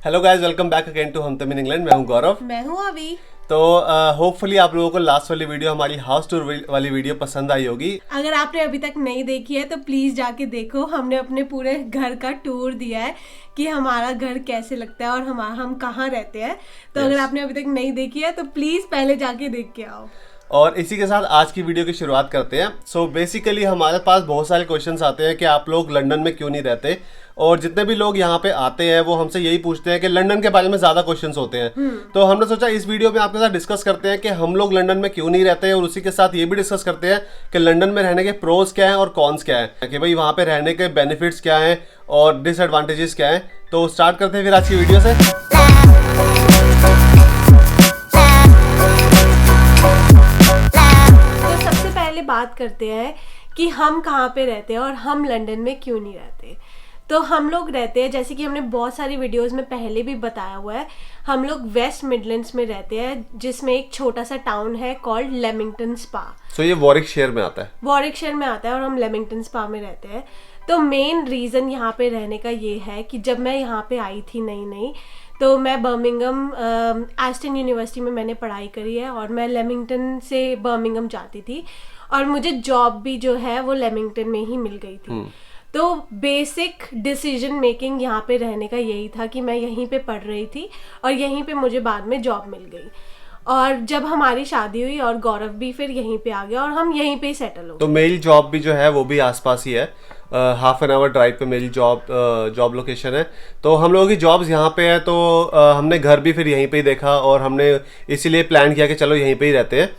Hello guys, welcome back again to हम Tamil England. मैं हूं गौरव। मैं हूँ अभी। तो होपफुली आप लोगों को लास्ट वाली वीडियो, हमारी हाउस टूर वाली वीडियो पसंद आई होगी। अगर आपने अभी तक नहीं देखी है तो प्लीज जाके देखो। हमने अपने पूरे घर का टूर दिया है कि हमारा घर कैसे लगता है और हम कहाँ रहते हैं। तो अगर आपने अभी तक नहीं देखी है तो प्लीज पहले जाके देख के आओ। और इसी के साथ आज की वीडियो की शुरुआत करते हैं। सो बेसिकली हमारे पास बहुत सारे क्वेश्चंस आते हैं कि आप लोग लंदन में क्यों नहीं रहते, और जितने भी लोग यहाँ पे आते हैं वो हमसे यही पूछते हैं कि लंदन के बारे में ज़्यादा क्वेश्चंस होते हैं। तो हमने सोचा इस वीडियो में आपके साथ डिस्कस करते हैं कि हम लोग लंदन में क्यों नहीं रहते हैं, और उसी के साथ ये भी डिस्कस करते हैं कि लंदन में रहने के प्रोज क्या हैं और कॉन्स क्या हैं, कि भाई वहाँ पे रहने के बेनिफिट्स क्या हैं और डिसएडवांटेजेस क्या हैं। तो स्टार्ट करते हैं फिर आज की वीडियो से। बात करते हैं कि हम कहाँ पे रहते हैं और हम लंदन में क्यों नहीं रहते। तो हम लोग रहते हैं, जैसे कि हमने बहुत सारी वीडियोस में पहले भी बताया हुआ है, हम लोग वेस्ट मिडलैंड्स में रहते हैं, जिसमें एक छोटा सा टाउन है कॉल्ड लेमिंगटन स्पा। सो ये वॉरिकशायर में आता है। वॉरिकशायर में आता है और हम लेमिंगटन स्पा में रहते हैं। तो मेन रीज़न यहाँ पे रहने का ये है कि जब मैं यहाँ पे आई थी नई तो मैं बर्मिंघम एस्टन यूनिवर्सिटी में मैंने पढ़ाई करी है और मैं लेमिंगटन से बर्मिंघम जाती थी और मुझे जॉब भी जो है वो लेमिंगटन में ही मिल गई थी। तो बेसिक डिसीजन मेकिंग यहाँ पे रहने का यही था कि मैं यहीं पे पढ़ रही थी और यहीं पे मुझे बाद में जॉब मिल गई। और जब हमारी शादी हुई और गौरव भी फिर यहीं पे आ गया और हम यहीं पे सेटल हो गए। तो मेरी जॉब भी जो है वो भी आसपास ही है, हाफ एन आवर ड्राइव पे मेरी जॉब लोकेशन है। तो हम लोगों की जॉब्स यहाँ पे है, तो हमने घर भी फिर यहीं पे ही देखा और हमने इसीलिए प्लान किया कि चलो यहीं पे ही रहते हैं।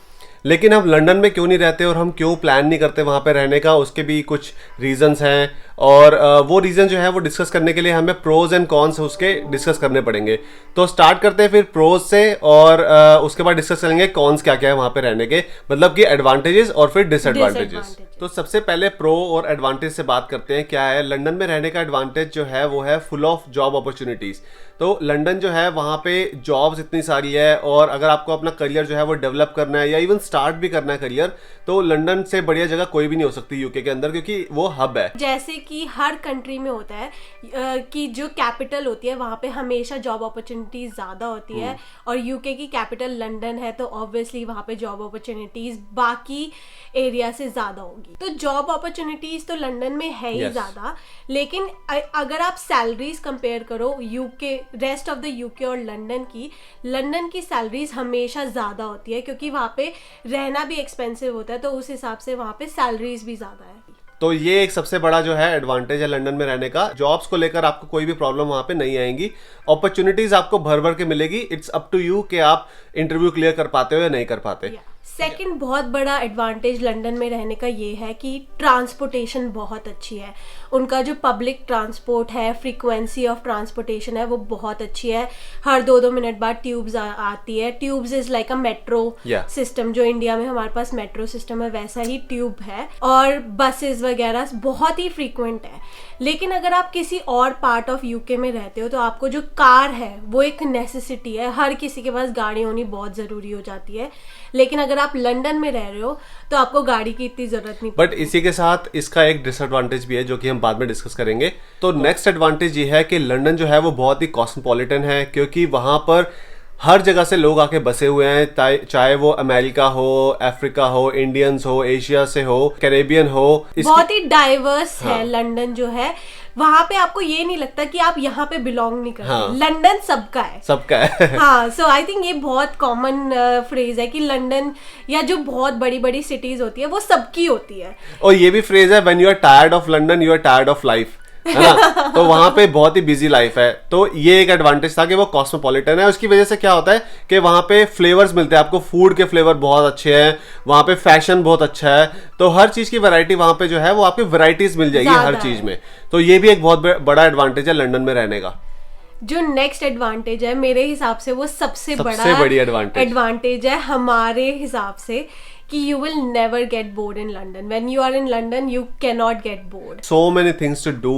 लेकिन हम लंदन में क्यों नहीं रहते और हम क्यों प्लान नहीं करते वहाँ पे रहने का, उसके भी कुछ रीजंस हैं। और वो रीज़न जो है वो डिस्कस करने के लिए हमें प्रोज एंड कॉन्स उसके डिस्कस करने पड़ेंगे। तो स्टार्ट करते हैं फिर प्रोज से, और उसके बाद डिस्कस करेंगे कॉन्स क्या क्या है वहाँ पे रहने के, मतलब कि एडवांटेजेस और फिर डिसएडवांटेजेस। तो सबसे पहले प्रो और एडवांटेज से बात करते हैं। क्या है लंदन में रहने का एडवांटेज जो है वो है फुल ऑफ जॉब अपॉर्चुनिटीज़। तो लंदन जो है वहाँ पे जॉब्स इतनी सारी है, और अगर आपको अपना करियर जो है वो डेवलप करना है या इवन स्टार्ट भी करना है करियर, तो लंदन से बढ़िया जगह कोई भी नहीं हो सकती यूके के अंदर, क्योंकि वो हब है। जैसे कि हर कंट्री में होता है कि जो कैपिटल होती है वहाँ पे हमेशा जॉब अपॉर्चुनिटीज ज़्यादा होती है, और यूके की कैपिटल लंदन है तो ऑब्वियसली वहाँ पे जॉब अपॉर्चुनिटीज बाकी एरिया से ज़्यादा होगी। तो जॉब अपॉर्चुनिटीज तो लंदन में है ही ज़्यादा, लेकिन अगर आप सैलरीज कंपेयर करो UK, rest of the UK और लंदन की सैलरीज हमेशा ज़्यादा होती है, क्योंकि वहाँ पे रहना भी एक्सपेंसिव होता है, तो उस हिसाब से वहाँ पे सैलरीज भी ज़्यादा है। तो ये एक सबसे बड़ा जो है एडवांटेज है लंदन में रहने का। जॉब्स को लेकर आपको कोई भी प्रॉब्लम वहाँ पे नहीं आएंगी, अपॉर्चुनिटीज आपको भर भर के मिलेगी। इट्स अप टू यू कि आप इंटरव्यू क्लियर कर पाते हो या नहीं कर पाते। सेकंड बहुत बड़ा एडवांटेज लंदन में रहने का ये है कि ट्रांसपोर्टेशन बहुत अच्छी है। उनका जो पब्लिक ट्रांसपोर्ट है, फ्रीक्वेंसी ऑफ ट्रांसपोर्टेशन है वो बहुत अच्छी है। हर 2-2 मिनट बाद ट्यूब्स आती है। Tubes is like a metro system. जो इंडिया में हमारे पास मेट्रो सिस्टम है वैसा ही ट्यूब है, और बसेस वगैरह बहुत ही फ्रीक्वेंट है। लेकिन अगर आप किसी और पार्ट ऑफ यूके में रहते हो तो आपको जो कार है वो एक नेसेसिटी है। हर किसी के पास गाड़ी होनी बहुत ज़रूरी हो जाती है, लेकिन अगर आप लंदन में रह रहे हो तो आपको गाड़ी की इतनी जरूरत नहीं। बट इसी के साथ इसका एक डिसएडवांटेज भी है जो कि हम बाद में डिस्कस करेंगे। तो नेक्स्ट एडवांटेज ये है कि लंदन जो है वो बहुत ही कॉस्मोपॉलिटन है, क्योंकि वहां पर हर जगह से लोग आके बसे हुए हैं, चाहे वो अमेरिका हो, अफ्रीका हो, इंडियंस हो, एशिया से हो, कैरेबियन हो। बहुत ही डाइवर्स है लंदन जो है। वहां पे आपको ये नहीं लगता कि आप यहाँ पे बिलोंग नहीं करते। लंदन सबका है हाँ। सो आई थिंक ये बहुत कॉमन फ्रेज है कि लंदन या जो बहुत बड़ी बड़ी सिटीज होती है वो सबकी होती है। और ये भी फ्रेज है, when you are tired of London you are tired of life, है ना। तो वहां पे बहुत ही बिजी लाइफ है। तो ये एक एडवांटेज था कि वो कॉस्मोपॉलिटन है। उसकी वजह से क्या होता है कि वहां पे फ्लेवर्स मिलते हैं आपको, फूड के फ्लेवर बहुत अच्छे हैं, वहां पे फैशन बहुत अच्छा है। तो हर चीज की वैरायटी वहां पे जो है वो आपकी वैरायटीज मिल जाएगी हर चीज में। तो ये भी एक बहुत बड़ा एडवांटेज है लंदन में रहने का। जो नेक्स्ट एडवांटेज है मेरे हिसाब से वो सबसे बड़ी एडवांटेज है हमारे हिसाब से, कि you will never get bored in London. When you are in London, you cannot get bored. So many things to do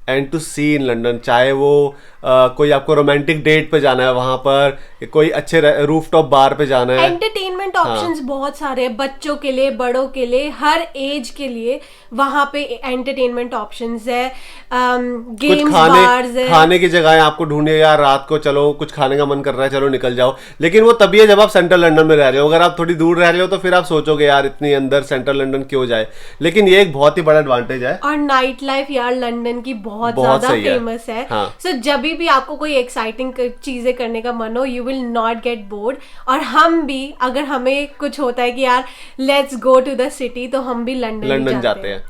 and to see in London. चाहे वो कोई आपको रोमांटिक डेट पे जाना है वहां पर, कोई अच्छे रूफटॉप बार पे जाना है। एंटरटेनमेंट ऑप्शंस बहुत सारे हैं, बच्चों के लिए, बड़ों के लिए, हर एज के लिए वहां पे एंटरटेनमेंट ऑप्शंस है। कुछ गेम्स बार्स है। खाने की जगह आपको ढूंढिए यार, रात को चलो कुछ खाने का मन कर रहा है, चलो निकल जाओ। लेकिन वो तभी है जब आप सेंट्रल लंदन में रह रहे हो। अगर आप थोड़ी दूर रह रहे हो तो फिर आप सोचोगे यार इतनी अंदर सेंट्रल लंदन क्यों जाए। लेकिन ये एक बहुत ही बड़ा एडवांटेज है। और नाइट लाइफ यार लंदन की बहुत ज्यादा सही है। फेमस है। हाँ। सो जब भी आपको कोई एक्साइटिंग चीजें करने का मन हो, you will not get bored. और हम भी, अगर हमें कुछ होता है कि यार let's go to the city, तो हम भी लंदन जाते हैं।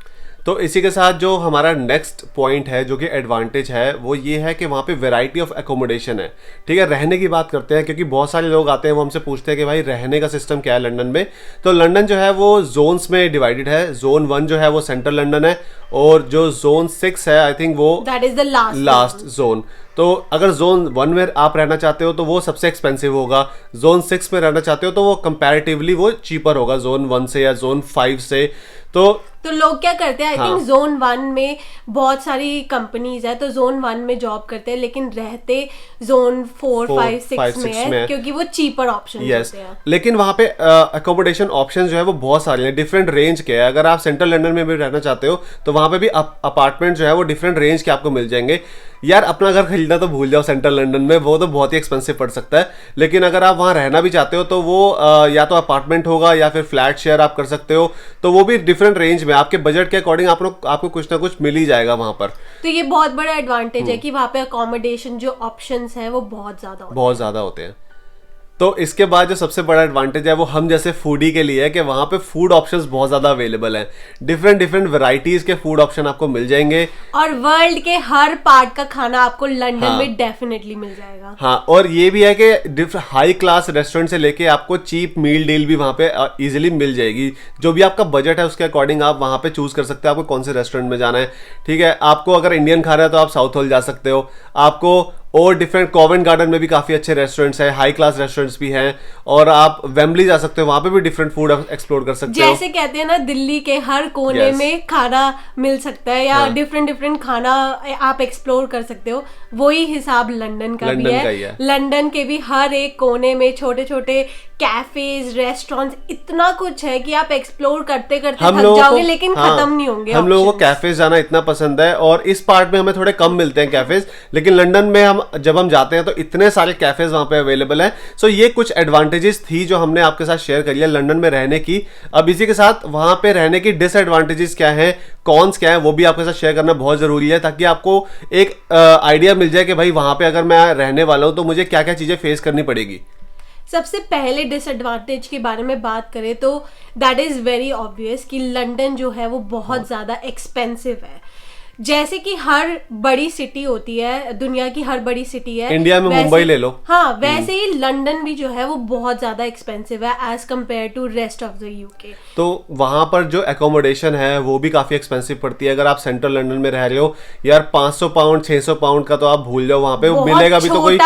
तो इसी के साथ जो हमारा नेक्स्ट पॉइंट है जो कि एडवांटेज है वो ये है कि वहाँ पे वैरायटी ऑफ एकोमोडेशन है। ठीक है, रहने की बात करते हैं क्योंकि बहुत सारे लोग आते हैं वो हमसे पूछते हैं कि भाई रहने का सिस्टम क्या है लंदन में। तो लंदन जो है वो जोन्स में डिवाइडेड है। जोन 1 जो है वो सेंट्रल लंदन है, और जो जोन 6 है आई थिंक वो that is the last zone. तो अगर जोन 1 में आप रहना चाहते हो तो वो सबसे एक्सपेंसिव होगा। जोन 6 में रहना चाहते हो तो वो कंपैरेटिवली वो चीपर होगा जोन 1 से या जोन 5 से। तो लोग क्या करते हैं, आई हाँ। थिंक जोन 1 में बहुत सारी कंपनीज है, तो जोन 1 में जॉब करते हैं, लेकिन रहते जोन 4, 5, 6 में है, क्योंकि वो चीपर ऑप्शन होते हैं। लेकिन वहाँ पे अकोमोडेशन ऑप्शन जो है वो बहुत सारे हैं, डिफरेंट रेंज के हैं। अगर आप सेंट्रल लंदन में भी रहना चाहते हो तो वहाँ पे भी अपार्टमेंट जो है वो डिफरेंट रेंज के आपको मिल जाएंगे। यार अपना घर खरीदना तो भूल जाओ सेंट्रल लंदन में, वो तो बहुत ही एक्सपेंसिव पड़ सकता है। लेकिन अगर आप वहाँ रहना भी चाहते हो तो वो या तो अपार्टमेंट होगा या फिर फ्लैट शेयर आप कर सकते हो। तो वो भी डिफरेंट रेंज में आपके बजट के अकॉर्डिंग आपको कुछ ना कुछ मिल ही जाएगा वहाँ पर। तो ये बहुत बड़ा एडवांटेज है कि वहाँ पे अकोमोडेशन जो ऑप्शंस हैं वो बहुत ज्यादा होते हैं। तो इसके बाद जो सबसे बड़ा एडवांटेज है वो हम जैसे फूडी के लिए है कि वहाँ पे फूड ऑप्शंस बहुत ज़्यादा अवेलेबल हैं। डिफरेंट वैरायटीज के फूड ऑप्शन आपको मिल जाएंगे, और वर्ल्ड के हर पार्ट का खाना आपको लंदन में डेफिनेटली मिल जाएगा। हाँ, और ये भी है कि हाई क्लास रेस्टोरेंट से लेके आपको चीप मील डील भी वहाँ पे इजीली मिल जाएगी। जो भी आपका बजट है उसके अकॉर्डिंग आप वहाँ पे चूज कर सकते हो आपको कौन से रेस्टोरेंट में जाना है। ठीक है, आपको अगर इंडियन खाना है तो आप साउथ हॉल जा सकते हो। आपको और डिफरेंट कॉवेंट गार्डन में भी काफ़ी अच्छे रेस्टोरेंट्स हैं, हाई क्लास रेस्टोरेंट्स भी हैं। और आप वेम्बली जा सकते हो, वहाँ पे भी डिफरेंट फूड एक्सप्लोर कर सकते हो। जैसे कहते हैं ना, दिल्ली के हर कोने में खाना मिल सकता है, या डिफरेंट खाना आप एक्सप्लोर कर सकते हो। वही हिसाब लंदन का भी है। लंदन के भी हर एक कोने में छोटे छोटे कैफेज, रेस्टोरेंट्स, इतना कुछ है कि आप एक्सप्लोर करते करते थक जाओगे, लेकिन खत्म नहीं होंगे। हम लोगों को कैफेज जाना इतना पसंद है, और इस पार्ट में हमें थोड़े कम मिलते हैं कैफेज, लेकिन लंदन में जब हम जाते हैं तो इतने सारे कैफेज वहां पे अवेलेबल हैं। सो ये कुछ एडवांटेजेस थी जो हमने आपके साथ शेयर करी है लंदन में रहने की। अब इसी के साथ वहां पे रहने की डिसएडवांटेजेस क्या है, कॉन्स क्या है, वो भी आपके साथ शेयर करना बहुत जरूरी है, ताकि आपको एक आइडिया मिल जाए कि भाई वहां पे अगर मैं रहने वाला हूं तो मुझे क्या क्या चीजें फेस करनी पड़ेगी। सबसे पहले डिसएडवांटेज के बारे में बात करें तो दैट इज वेरी ऑब्वियस कि लंदन जो है वो बहुत ज्यादा एक्सपेंसिव है। जैसे कि हर बड़ी सिटी होती है, दुनिया की हर बड़ी सिटी है, इंडिया में मुंबई ले लो, हाँ, वैसे ही लंदन भी जो है वो बहुत ज्यादा एक्सपेंसिव है as compare to rest of the UK. तो वहां पर जो एकोमोडेशन है वो भी काफी एक्सपेंसिव पड़ती है। अगर आप सेंट्रल लंदन में रह रहे हो, यार 500 पाउंड 600 पाउंड का तो आप भूल जाओ, वहां पे मिलेगा भी तो कोई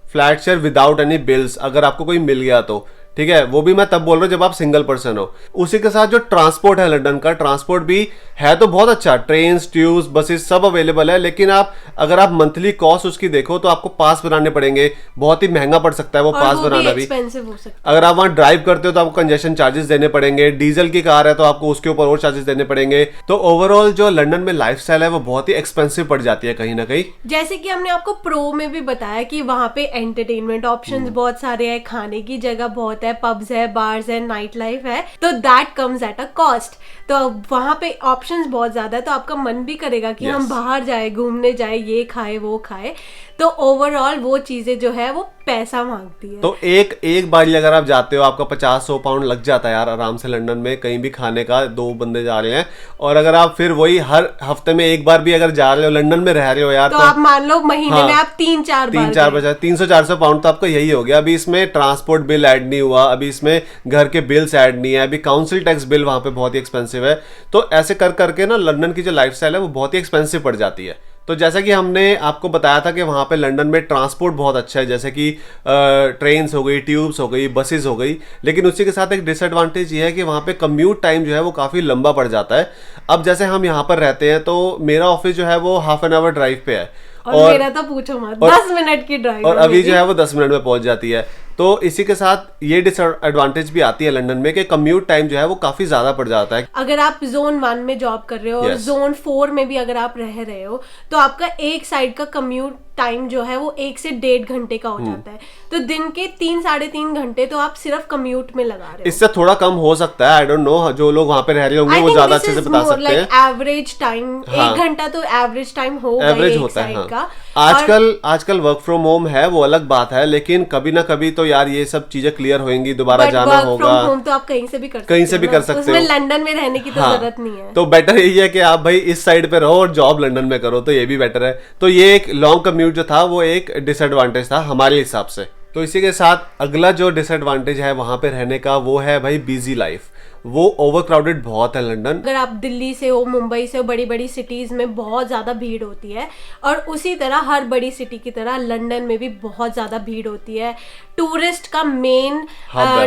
flat share without any bills, अगर आपको कोई मिल गया तो। ठीक है, वो भी मैं तब बोल रहा हूँ जब आप सिंगल पर्सन हो। उसी के साथ जो ट्रांसपोर्ट है लंदन का, ट्रांसपोर्ट भी है तो बहुत अच्छा, ट्रेन, ट्यूब्स, बसेस सब अवेलेबल है। लेकिन आप अगर आप मंथली कॉस्ट उसकी देखो तो आपको पास बनाने पड़ेंगे, बहुत ही महंगा पड़ सकता है वो पास बनाना भी। अगर आप वहाँ ड्राइव करते हो तो आपको कंजेशन चार्जेस देने पड़ेंगे, डीजल की कार है तो आपको उसके ऊपर और चार्जेस देने पड़ेंगे। तो ओवरऑल जो लंदन में लाइफस्टाइल है वो बहुत ही एक्सपेंसिव पड़ जाती है कहीं ना कहीं। जैसे कि हमने आपको प्रो में भी बताया कि वहाँ पे एंटरटेनमेंट ऑप्शंस बहुत सारे हैं, खाने की जगह बहुत है, पब्स है, बार्स है, नाइट लाइफ है, तो that comes at a cost. तो वहां पे ऑप्शंस बहुत ज्यादा है, तो आपका मन भी करेगा कि हम बाहर जाए, घूमने जाए, ये खाए वो खाए। तो ओवरऑल वो चीजें जो है वो पैसा मांगती है। तो एक बार अगर आप जाते हो आपका 50-100 पाउंड लग जाता है यार आराम से लंदन में कहीं भी खाने का, 2 बंदे जा रहे हैं। और अगर आप फिर वही हर हफ्ते में एक बार भी अगर जा रहे हो, लंदन में रह रहे हो यार, तो आप मान लो महीने में आप 3-4 बचा 300-400 पाउंड तो आपका यही हो गया। अभी इसमें ट्रांसपोर्ट बिल ऐड नहीं हुआ, अभी इसमें घर के बिल्स ऐड नहीं है, अभी काउंसिल टैक्स बिल वहां पे बहुत ही एक्सपेंसिव है। तो ऐसे कर करके ना लंदन की जो लाइफस्टाइल है वो बहुत ही एक्सपेंसिव पड़ जाती है। तो जैसा कि हमने आपको बताया था कि वहाँ पे लंदन में ट्रांसपोर्ट बहुत अच्छा है, जैसे कि ट्रेन्स हो गई, ट्यूब्स हो गई, बसेस हो गई। लेकिन उसी के साथ एक डिसएडवांटेज ये है कि वहाँ पे कम्यूट टाइम जो है वो काफ़ी लंबा पड़ जाता है। अब जैसे हम यहाँ पर रहते हैं तो मेरा ऑफिस जो है वो हाफ एन आवर ड्राइव पे है, और मेरा तो पूछो मत, 10 मिनट की ड्राइव और अभी जो है वो 10 मिनट में पहुंच जाती है। तो इसी के साथ ये डिसएडवांटेज भी आती है लंदन में कि कम्यूट टाइम जो है वो काफी ज्यादा पड़ जाता है। अगर आप जोन 1 में जॉब कर रहे हो और जोन 4 में भी अगर आप रह रहे हो तो आपका एक साइड का कम्यूट टाइम जो है वो 1 से 1.5 घंटे का हो जाता है। तो दिन के 3-3.5 घंटे तो आप सिर्फ कम्यूट में लगा रहे हो। इससे थोड़ा कम हो सकता है, आई डोंट नो, जो लोग वहां पे रह रहे होंगे वो ज्यादा अच्छे से बता सकते हैं। एवरेज टाइम 1 घंटा तो एवरेज टाइम होगा, एवरेज होता है। आजकल वर्क फ्रॉम होम है वो अलग बात है, लेकिन कभी ना कभी तो यार ये सब चीजें क्लियर होंगी, दोबारा जाना होगा। वर्क फ्रॉम होम तो आप कहीं से भी कर सकते हो, उसमें लंदन में रहने की तो जरूरत नहीं है। तो बेटर यही है कि आप भाई इस साइड पे रहो और जॉब लंदन में करो, तो ये भी बेटर है। तो ये एक लॉन्ग कम्यूट जो था वो एक डिसएडवांटेज था हमारे हिसाब से। तो इसी के साथ अगला जो डिसएडवांटेज है वहां पे रहने का वो है भाई बिजी लाइफ। वो ओवर क्राउडेड बहुत है लंदन। अगर आप दिल्ली से हो, मुंबई से हो, बड़ी बड़ी सिटीज में बहुत ज्यादा भीड़ होती है, और उसी तरह हर बड़ी सिटी की तरह लंदन में भी बहुत ज्यादा भीड़ होती है। टूरिस्ट का मेन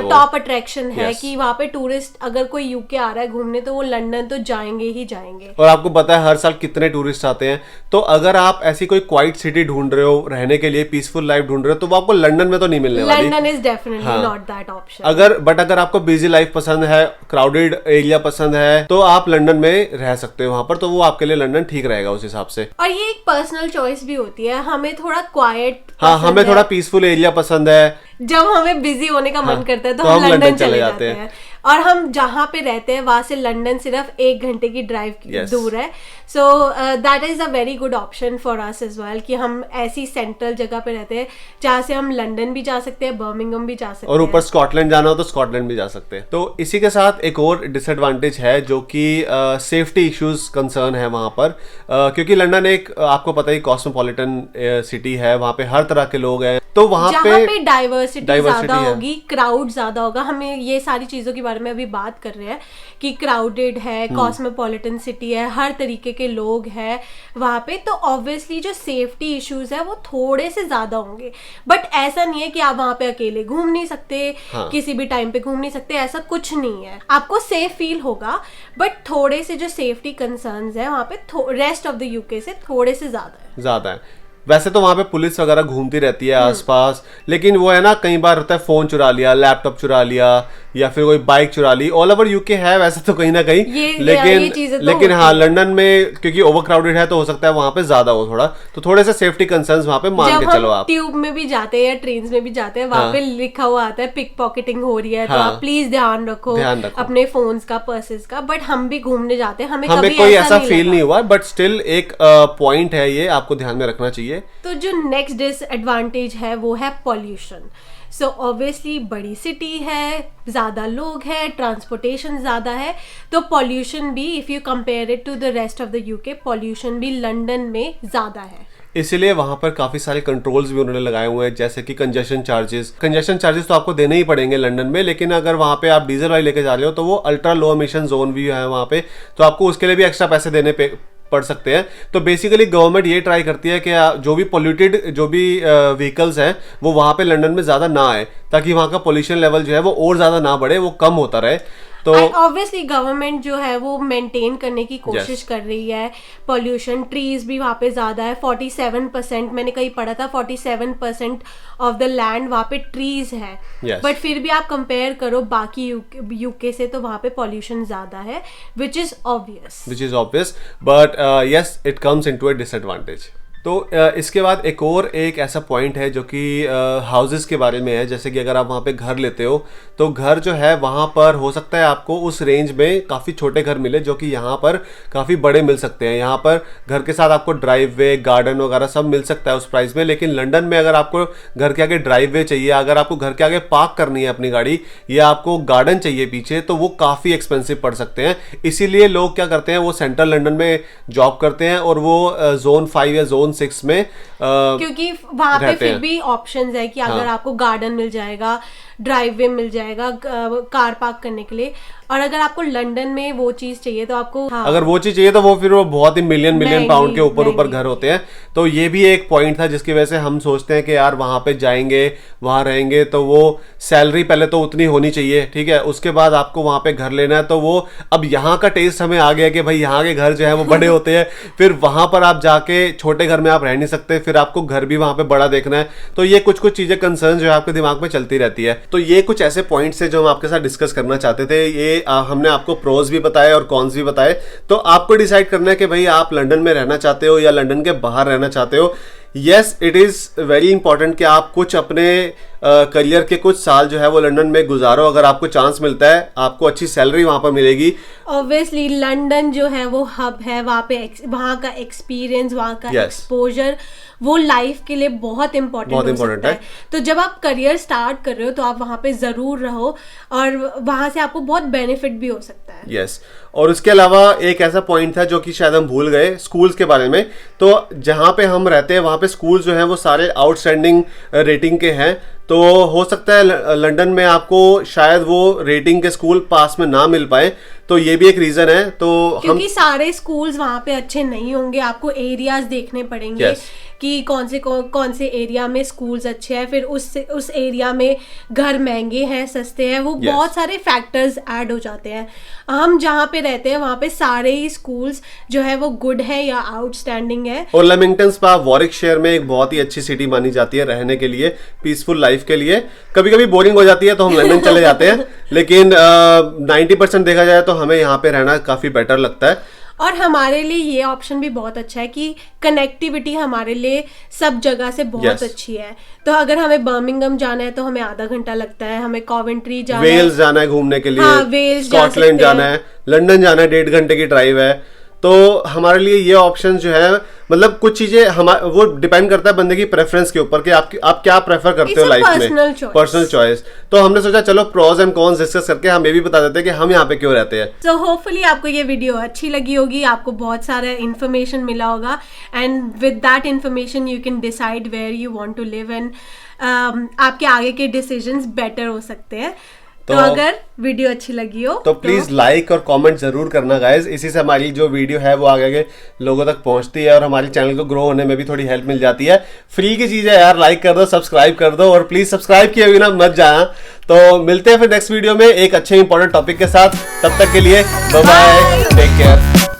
टॉप अट्रैक्शन है कि वहां पे टूरिस्ट अगर कोई यूके आ रहा है घूमने तो वो लंदन तो जाएंगे ही जाएंगे। और आपको पता है हर साल कितने टूरिस्ट आते हैं। तो अगर आप ऐसी कोई क्वाइट सिटी ढूंढ रहे हो रहने के लिए, पीसफुल लाइफ ढूंढ रहे हो, तो वो आपको लंदन में तो नहीं मिलने वाली। London is definitely not that option. अगर आपको बिजी लाइफ पसंद है, क्राउडेड एरिया पसंद है, तो आप लंदन में रह सकते हो वहां पर, तो वो आपके लिए लंदन ठीक रहेगा उस हिसाब से। और ये एक पर्सनल चॉइस भी होती है, हमें थोड़ा क्वाइट, हाँ हमें थोड़ा पीसफुल एरिया पसंद है। जब हमें बिजी होने का मन करता है तो हम लंदन चले जाते हैं। और हम जहाँ पे रहते हैं वहां से लंदन सिर्फ 1 घंटे की ड्राइव दूर है। So that is a very good option for us as well कि हम ऐसी सेंट्रल जगह पे रहते हैं जहाँ से हम लंदन भी जा सकते हैं, बर्मिंघम भी जा सकते हैं, और ऊपर स्कॉटलैंड जाना हो तो स्कॉटलैंड भी जा सकते हैं। तो इसी के साथ एक और डिसएडवांटेज है जो कि सेफ्टी इश्यूज कंसर्न है वहां पर, क्योंकि लंदन एक आपको पता ही कॉस्मोपॉलिटन सिटी है, वहां पे हर तरह के लोग हैं। तो वहां पे डाइवर्सिटी ज्यादा होगी, क्राउड ज्यादा होगा। हमें ये सारी चीजों के बारे में अभी बात कर रहे हैं कि क्राउडेड है, कॉस्मोपॉलिटन सिटी है, हर तरीके के लोग हैं वहां पे, तो ऑब्वियसली जो सेफ्टी इश्यूज है वो थोड़े से ज्यादा होंगे। बट ऐसा नहीं है कि आप वहां पे अकेले घूम नहीं सकते, किसी भी टाइम पे घूम नहीं सकते, ऐसा कुछ नहीं है। आपको सेफ फील होगा, बट थोड़े से जो सेफ्टी कंसर्न्स है वहां पे रेस्ट ऑफ द यूके से थोड़े से ज्यादा है। वैसे तो वहां पे पुलिस वगैरह घूमती रहती है आसपास, लेकिन वो है ना, कई बार होता है फोन चुरा लिया, लैपटॉप चुरा लिया, या फिर कोई बाइक चुरा ली। ऑल ओवर यूके है वैसे तो कहीं ना कहीं, लेकिन हाँ लंदन में क्योंकि ओवर क्राउडेड है तो हो सकता है वहां पे ज्यादा हो थोड़ा, तो थोड़े से सेफ्टी कंसर्न्स वहां पे मान के चलो। आप ट्यूब में भी जाते हैं या ट्रेन में भी जाते हैं, वहां पे लिखा हुआ आता है पिक पॉकेटिंग हो रही है, तो आप प्लीज ध्यान रखो अपने फोन्स का, पर्सेस का। बट हम भी घूमने जाते हैं, हमें कोई ऐसा फील नहीं हुआ, बट स्टिल एक पॉइंट है, ये आपको ध्यान में रखना चाहिए। तो जो नेक्स्ट डिसएडवांटेज है वो है पॉल्यूशन। सो ऑब्वियसली बड़ी सिटी है, ज्यादा लोग हैं, ट्रांसपोर्टेशन ज्यादा है, तो पॉल्यूशन भी, if you compare it to the rest of the UK, pollution भी लंदन में ज्यादा है। इसीलिए वहां पर काफी सारे कंट्रोल्स भी उन्होंने लगाए हुए हैं, जैसे कि कंजेशन चार्जेस तो आपको देने ही पड़ेंगे लंदन में, लेकिन अगर वहां पे आप डीजल वाली लेके जा रहे हो तो वो अल्ट्रा लो एमिशन जोन भी है वहां पे, तो आपको उसके लिए भी एक्स्ट्रा पैसे देने पड़ सकते हैं। तो बेसिकली गवर्नमेंट ये ट्राई करती है कि जो भी पोल्यूटेड जो भी व्हीकल्स हैं वो वहां पे लंदन में ज्यादा ना आए, ताकि वहां का पोल्यूशन लेवल जो है वो और ज्यादा ना बढ़े, वो कम होता रहे। तो ऑब्वियसली गवर्नमेंट जो है वो मेंटेन करने की कोशिश कर रही है पॉल्यूशन। ट्रीज भी वहाँ पे ज्यादा है, 47%, मैंने कहीं पढ़ा था 47% ऑफ द लैंड वहाँ पे ट्रीज है। बट फिर भी आप कंपेयर करो बाकी यूके से तो वहाँ पे पॉल्यूशन ज्यादा है, which is obvious. But yes, it comes into a disadvantage. तो इसके बाद एक ऐसा पॉइंट है जो कि हाउसेस के बारे में है। जैसे कि अगर आप वहाँ पे घर लेते हो तो घर जो है वहाँ पर हो सकता है आपको उस रेंज में काफ़ी छोटे घर मिले, जो कि यहाँ पर काफ़ी बड़े मिल सकते हैं। यहाँ पर घर के साथ आपको ड्राइव वे, गार्डन वगैरह सब मिल सकता है उस प्राइस में। लेकिन लंदन में अगर आपको घर के आगे ड्राइव वे चाहिए, अगर आपको घर के आगे पार्क करनी है अपनी गाड़ी, या आपको गार्डन चाहिए पीछे, तो वो काफ़ी एक्सपेंसिव पड़ सकते हैं। इसीलिए लोग क्या करते हैं, वो सेंट्रल लंदन में जॉब करते हैं और वो जोन 5 या जोन 6 में क्योंकि वहां पे फिर भी ऑप्शंस है कि अगर आपको गार्डन मिल जाएगा, ड्राइववे मिल जाएगा कार पार्क करने के लिए। और अगर आपको लंदन में वो चीज चाहिए तो आपको अगर वो चीज चाहिए तो वो फिर वो बहुत ही मिलियन पाउंड के ऊपर घर होते हैं। तो ये भी एक पॉइंट था जिसकी वजह से हम सोचते हैं कि यार वहां पे जाएंगे, वहां रहेंगे, तो वो सैलरी पहले तो उतनी होनी चाहिए, ठीक है, उसके बाद आपको वहां पे घर लेना है। तो वो अब यहाँ का टेस्ट हमें आ गया कि भाई यहाँ के घर जो है वो बड़े होते हैं, फिर वहां पर आप जाके छोटे घर में आप रह नहीं सकते, फिर आपको घर भी वहां पे बड़ा देखना है, तो ये कुछ कुछ चीजें कंसर्न जो है आपके दिमाग में चलती रहती है। तो ये कुछ ऐसे पॉइंट्स है जो हम आपके साथ डिस्कस करना चाहते थे। ये हमने आपको प्रोज भी बताए और कॉन्स भी बताए, तो आपको डिसाइड करना है कि भाई आप लंदन में रहना चाहते हो या लंदन के बाहर रहना चाहते हो। Yes, it is very important कि आप कुछ अपने करियर के कुछ साल जो है वो लंदन में गुजारो। अगर आपको चांस मिलता है, आपको अच्छी सैलरी वहां पर मिलेगी। ऑब्वियसली लंदन जो है वो हब है, वहाँ का एक्सपीरियंस, वहाँ का एक्सपोजर वो लाइफ के लिए बहुत इम्पोर्टेंट है। तो जब आप करियर स्टार्ट कर रहे हो तो आप वहाँ पे जरूर रहो और वहाँ से आपको बहुत बेनिफिट भी हो सकता है। यस, और उसके अलावा एक ऐसा पॉइंट था जो कि शायद हम भूल गए, स्कूल्स के बारे में। तो जहाँ पे हम रहते हैं वहाँ पे स्कूल जो है वो सारे आउटस्टैंडिंग रेटिंग के हैं, तो हो सकता है लंदन में आपको शायद वो रेटिंग के स्कूल पास में ना मिल पाए, तो ये भी एक रीजन है। तो क्योंकि सारे स्कूल्स वहाँ पे अच्छे नहीं होंगे, आपको एरियाज देखने पड़ेंगे कि कौन से एरिया में स्कूल्स अच्छे हैं, फिर उस एरिया में घर महंगे हैं सस्ते हैं, वो बहुत सारे फैक्टर्स ऐड हो जाते हैं। हम जहाँ पे रहते हैं वहाँ पे सारे ही स्कूल्स जो है वो गुड है या आउटस्टैंडिंग है। और लेमिंगटन स्पा वॉरिकशायर में एक बहुत ही अच्छी सिटी मानी जाती है रहने के लिए, पीसफुल लाइफ के लिए। कभी कभी बोरिंग हो जाती है तो हम लंदन चले जाते हैं, लेकिन 90% देखा जाए तो हमें यहाँ पे रहना काफी बेटर लगता है। और हमारे लिए ये ऑप्शन भी बहुत अच्छा है कि कनेक्टिविटी हमारे लिए सब जगह से बहुत अच्छी है। तो अगर हमें बर्मिंघम जाना है तो हमें आधा घंटा लगता है, हमें कॉवेंट्री जाना है, वेल्स जाना है घूमने के लिए, वेल्स स्कॉटलैंड जाना है, लंदन जाना है, 1.5 घंटे की ड्राइव है। तो हमारे लिए ये ऑप्शन जो है, मतलब कुछ चीजें वो डिपेंड करता है बंदे की प्रेफरेंस के ऊपर कि आप क्या प्रेफर करते हो लाइफ में, पर्सनल चॉइस। तो हमने सोचा चलो प्रोज एंड कॉन्स डिस्कस करके हम ये भी बता देते हैं कि हम यहाँ पे क्यों रहते हैं। सो होपफुली आपको ये वीडियो अच्छी लगी होगी, आपको बहुत सारा इन्फॉर्मेशन मिला होगा, and with that information you can decide where you want to live, and आपके आगे के डिसीजंस बेटर हो सकते हैं। तो अगर वीडियो अच्छी लगी हो तो प्लीज लाइक और कमेंट जरूर करना गाइज। इसी से हमारी जो वीडियो है वो आगे लोगों तक पहुंचती है और हमारे चैनल को ग्रो होने में भी थोड़ी हेल्प मिल जाती है। फ्री की चीज है यार, लाइक कर दो, सब्सक्राइब कर दो, और प्लीज सब्सक्राइब किए बिना मत जाना। तो मिलते हैं फिर नेक्स्ट वीडियो में एक अच्छे इंपॉर्टेंट टॉपिक के साथ। तब तक के लिए बाय बाय, टेक केयर।